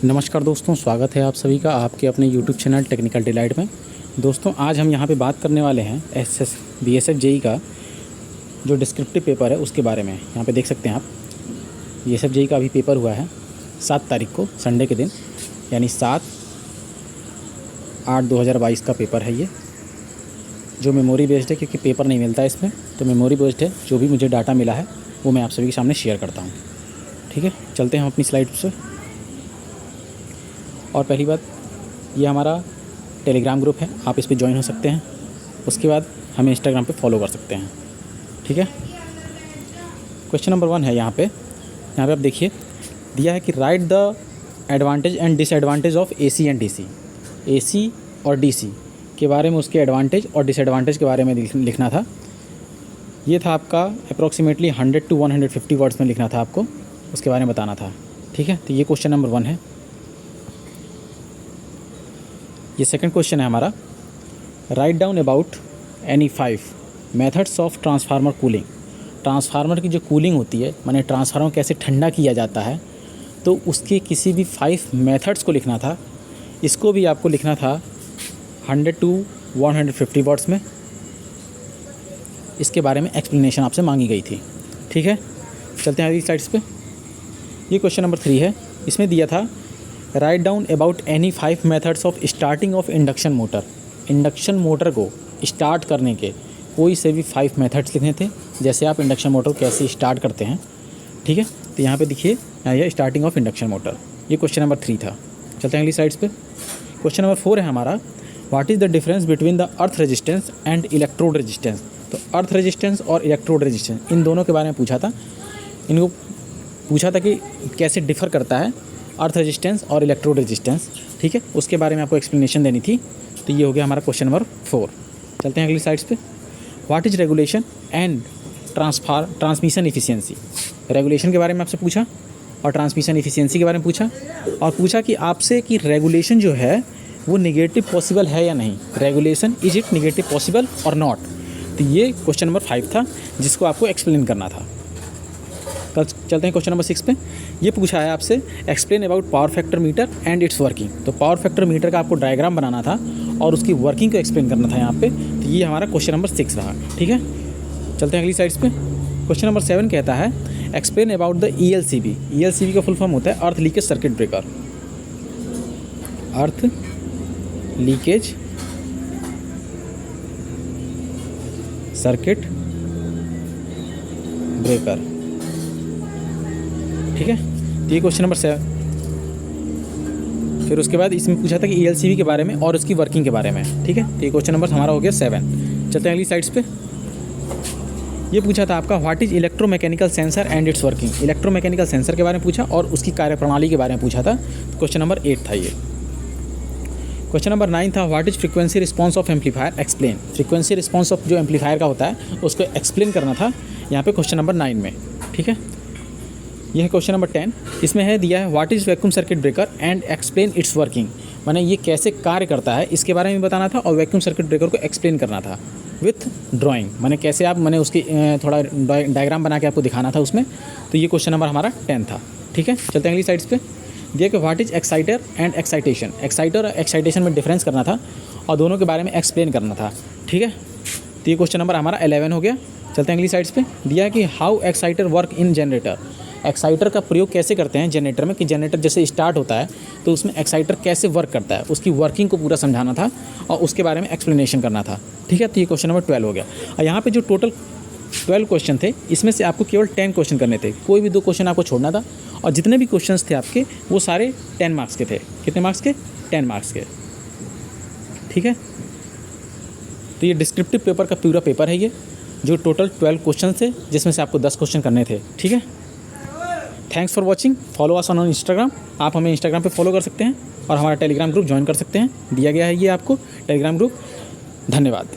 नमस्कार दोस्तों, स्वागत है आप सभी का आपके अपने YouTube चैनल टेक्निकल डिलाइट में। दोस्तों आज हम यहाँ पे बात करने वाले हैं BSF JEE का जो डिस्क्रिप्टिव पेपर है उसके बारे में। यहाँ पे देख सकते हैं आप BSF JEE का अभी पेपर हुआ है 7 तारीख को, संडे के दिन, यानी 7/8/2022 का पेपर है ये, जो मेमोरी बेस्ड है क्योंकि पेपर नहीं मिलता है इसमें, तो मेमोरी बेस्ड है। जो भी मुझे डाटा मिला है वो मैं आप सभी के सामने शेयर करता हूँ। ठीक है, चलते हैं हम अपनी स्लाइड से। और पहली बात, ये हमारा टेलीग्राम ग्रुप है, आप इस पर ज्वाइन हो सकते हैं। उसके बाद हमें इंस्टाग्राम पे फॉलो कर सकते हैं। ठीक है, क्वेश्चन नंबर 1 है यहाँ पे आप देखिए, दिया है कि right the advantage and disadvantage of AC and DC। AC और DC के बारे में, उसके एडवांटेज और डिसएडवांटेज के बारे में लिखना था। ये था आपका अप्रॉक्सीमेटली 100 to 150 वर्ड्स में लिखना था आपको, उसके बारे में बताना था। ठीक है, तो ये क्वेश्चन नंबर 1 है। ये सेकंड क्वेश्चन है हमारा, write down about any 5 methods of transformer cooling. Transformer की जो कूलिंग होती है, माने ट्रांसफार्मर कैसे ठंडा किया जाता है, तो उसके किसी भी 5 मेथड्स को लिखना था। इसको भी आपको लिखना था 100 to 150 वर्ड्स में। इसके बारे में एक्सप्लेनेशन आपसे मांगी गई थी। ठीक है, चलते हैं अगली स्लाइड्स पे। ये क्वेश्चन नंबर 3 है, इसमें दिया था write down about any 5 methods of starting of induction motor. Induction motor को स्टार्ट करने के कोई से भी 5 मेथड्स लिखने थे, जैसे आप इंडक्शन मोटर कैसे स्टार्ट करते हैं। ठीक है, तो यहाँ पे देखिए, ये स्टार्टिंग ऑफ इंडक्शन मोटर, ये क्वेश्चन नंबर 3 था। चलते हैं अगली स्लाइड्स पे। क्वेश्चन नंबर 4 है हमारा, what is the difference between the earth resistance and electrode resistance. तो अर्थ रेजिस्टेंस और इलेक्ट्रोड रेजिस्टेंस, इन दोनों के बारे में पूछा था। इनको पूछा था कि कैसे डिफ़र करता है अर्थ रेजिस्टेंस और इलेक्ट्रोड रेजिस्टेंस। ठीक है, उसके बारे में आपको एक्सप्लेनेशन देनी थी। तो ये हो गया हमारा क्वेश्चन नंबर 4। चलते हैं अगली स्लाइड्स पे। What is regulation and transmission efficiency. Regulation के बारे में आपसे पूछा और ट्रांसमिशन इफिशिएंसी के बारे में पूछा, और पूछा कि आपसे कि रेगुलेशन जो है वो नेगेटिव पॉसिबल है या नहीं। Regulation, is it negative possible और नॉट। तो ये क्वेश्चन नंबर 5 था, जिसको आपको एक्सप्लेन करना था। कल चलते हैं क्वेश्चन नंबर 6 पे। ये पूछा है आपसे, explain about power factor metre and it's working. तो पावर फैक्टर मीटर का आपको डायग्राम बनाना था और उसकी वर्किंग को एक्सप्लेन करना था यहाँ पे। तो ये हमारा क्वेश्चन नंबर 6 रहा। ठीक है, चलते हैं अगली साइड्स पे। क्वेश्चन नंबर 7 कहता है, explain about the ELCB। ELCB का फुल फॉर्म होता है अर्थ लीकेज सर्किट ब्रेकर। अर्थ लीकेज सर्किट ब्रेकर। ठीक है, तो ये क्वेश्चन नंबर 7। फिर उसके बाद इसमें पूछा था कि ELCB के बारे में और उसकी वर्किंग के बारे में। ठीक है, तो ये क्वेश्चन नंबर हमारा हो गया 7। चलते हैं अगली साइड्स पे। ये पूछा था आपका, what is electromechanical sensor and it's working. Electromechanical sensor के बारे में पूछा और उसकी कार्यप्रणाली के बारे में पूछा था। तो क्वेश्चन नंबर 8 था ये। क्वेश्चन नंबर 9 था, what is frequency response of amplifier explain. Frequency response of जो एम्पलीफायर का होता है उसको एक्सप्लेन करना था यहाँ पे क्वेश्चन नंबर 9 में। ठीक है, यह है क्वेश्चन नंबर 10। इसमें है दिया है, what is vacuum circuit breaker and explain it's working. माने ये कैसे कार्य करता है इसके बारे में बताना था और वैक्यूम सर्किट ब्रेकर को एक्सप्लेन करना था विथ ड्राइंग। माने कैसे आप, मैंने उसकी थोड़ा डायग्राम बना के आपको दिखाना था उसमें। तो ये क्वेश्चन नंबर हमारा 10 था। ठीक है, चलते हैं अगली साइड्स पे। दिया कि what is exciter and excitation. Exciter और एक्साइटेशन में डिफरेंस करना था और दोनों के बारे में एक्सप्लेन करना था। ठीक है, तो ये क्वेश्चन नंबर हमारा 11 हो गया। चलते हैं अगली साइड्स पे। दिया कि how exciter work in generator. Exciter का प्रयोग कैसे करते हैं जनरेटर में, कि जनरेटर जैसे स्टार्ट होता है तो उसमें एक्साइटर कैसे वर्क करता है, उसकी वर्किंग को पूरा समझाना था और उसके बारे में एक्सप्लेनेशन करना था। ठीक है, तो ये क्वेश्चन नंबर 12 हो गया। और यहाँ पे जो टोटल 12 क्वेश्चन थे, इसमें से आपको केवल 10 क्वेश्चन करने थे, कोई भी 2 क्वेश्चन आपको छोड़ना था। और जितने भी क्वेश्चन थे आपके वो सारे 10 मार्क्स के थे। कितने मार्क्स के? 10 मार्क्स के। ठीक है, तो ये डिस्क्रिप्टिव पेपर का पूरा पेपर है ये, जो टोटल 12 क्वेश्चन थे, जिसमें से आपको 10 क्वेश्चन करने थे। ठीक है, thanks for watching. Follow us on Instagram. आप हमें इंस्टाग्राम पे फॉलो कर सकते हैं और हमारा टेलीग्राम ग्रुप ज्वाइन कर सकते हैं, दिया गया है ये आपको टेलीग्राम ग्रुप। धन्यवाद।